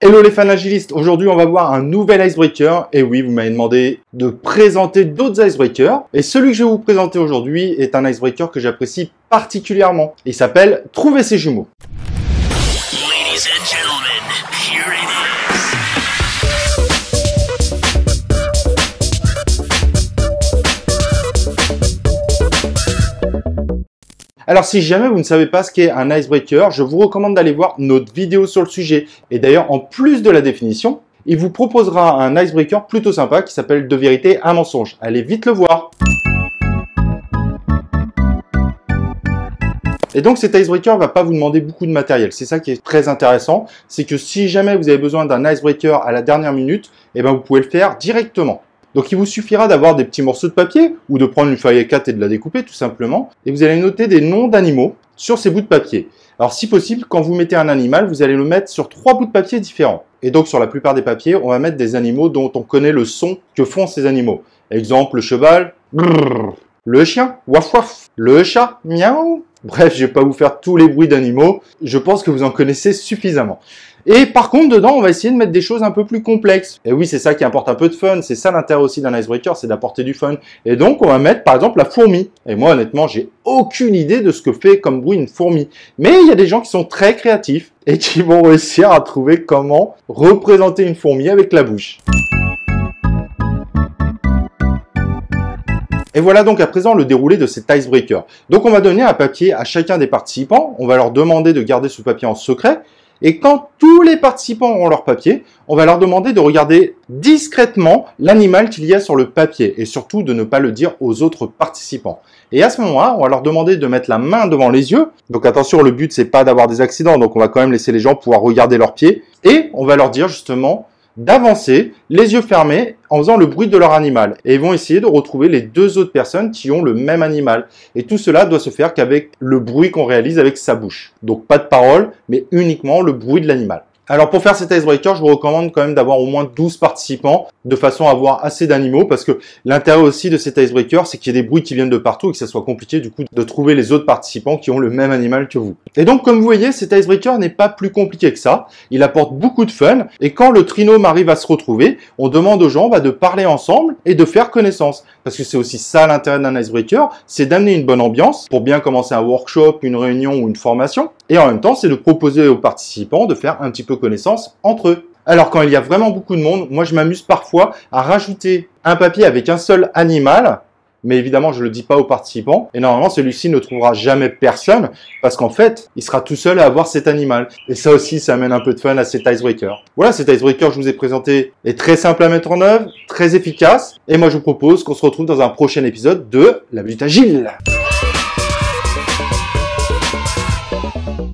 Hello les fans agilistes, aujourd'hui on va voir un nouvel icebreaker. Et oui, vous m'avez demandé de présenter d'autres icebreakers. Et celui que je vais vous présenter aujourd'hui est un icebreaker que j'apprécie particulièrement. Il s'appelle Trouver ses jumeaux. Ladies and gentlemen, here it Alors si jamais vous ne savez pas ce qu'est un icebreaker, je vous recommande d'aller voir notre vidéo sur le sujet. Et d'ailleurs, en plus de la définition, il vous proposera un icebreaker plutôt sympa qui s'appelle De vérité, un mensonge. Allez vite le voir. Et donc cet icebreaker va pas vous demander beaucoup de matériel. C'est ça qui est très intéressant. C'est que si jamais vous avez besoin d'un icebreaker à la dernière minute, eh ben vous pouvez le faire directement. Donc il vous suffira d'avoir des petits morceaux de papier ou de prendre une feuille A4 et de la découper tout simplement. Et vous allez noter des noms d'animaux sur ces bouts de papier. Alors si possible, quand vous mettez un animal, vous allez le mettre sur 3 bouts de papier différents. Et donc sur la plupart des papiers, on va mettre des animaux dont on connaît le son que font ces animaux. Exemple, le cheval, brrr, le chien, waf waf, le chat, miaou. Bref, je vais pas vous faire tous les bruits d'animaux. Je pense que vous en connaissez suffisamment. Et par contre, dedans, on va essayer de mettre des choses un peu plus complexes. Et oui, c'est ça qui apporte un peu de fun. C'est ça l'intérêt aussi d'un icebreaker, c'est d'apporter du fun. Et donc, on va mettre, par exemple, la fourmi. Et moi, honnêtement, j'ai aucune idée de ce que fait comme bruit une fourmi. Mais il y a des gens qui sont très créatifs et qui vont réussir à trouver comment représenter une fourmi avec la bouche. Et voilà donc à présent le déroulé de cet icebreaker. Donc on va donner un papier à chacun des participants, on va leur demander de garder ce papier en secret, et quand tous les participants auront leur papier, on va leur demander de regarder discrètement l'animal qu'il y a sur le papier, et surtout de ne pas le dire aux autres participants. Et à ce moment-là, on va leur demander de mettre la main devant les yeux, donc attention, le but c'est pas d'avoir des accidents, donc on va quand même laisser les gens pouvoir regarder leurs pieds, et on va leur dire justement d'avancer, les yeux fermés, en faisant le bruit de leur animal. Et ils vont essayer de retrouver les deux autres personnes qui ont le même animal. Et tout cela doit se faire qu'avec le bruit qu'on réalise avec sa bouche. Donc pas de parole, mais uniquement le bruit de l'animal. Alors pour faire cet icebreaker, je vous recommande quand même d'avoir au moins 12 participants, de façon à avoir assez d'animaux, parce que l'intérêt aussi de cet icebreaker, c'est qu'il y ait des bruits qui viennent de partout et que ça soit compliqué du coup de trouver les autres participants qui ont le même animal que vous. Et donc comme vous voyez, cet icebreaker n'est pas plus compliqué que ça, il apporte beaucoup de fun, et quand le trinôme arrive à se retrouver, on demande aux gens de parler ensemble et de faire connaissance. Parce que c'est aussi ça l'intérêt d'un icebreaker, c'est d'amener une bonne ambiance pour bien commencer un workshop, une réunion ou une formation, et en même temps c'est de proposer aux participants de faire un petit peu connaissance entre eux. Alors quand il y a vraiment beaucoup de monde, moi je m'amuse parfois à rajouter un papier avec un seul animal, mais évidemment je le dis pas aux participants, et normalement celui-ci ne trouvera jamais personne, parce qu'en fait il sera tout seul à avoir cet animal. Et ça aussi, ça amène un peu de fun à cet icebreaker. Voilà, cet icebreaker que je vous ai présenté est très simple à mettre en œuvre, très efficace, et moi je vous propose qu'on se retrouve dans un prochain épisode de La Minute Agile.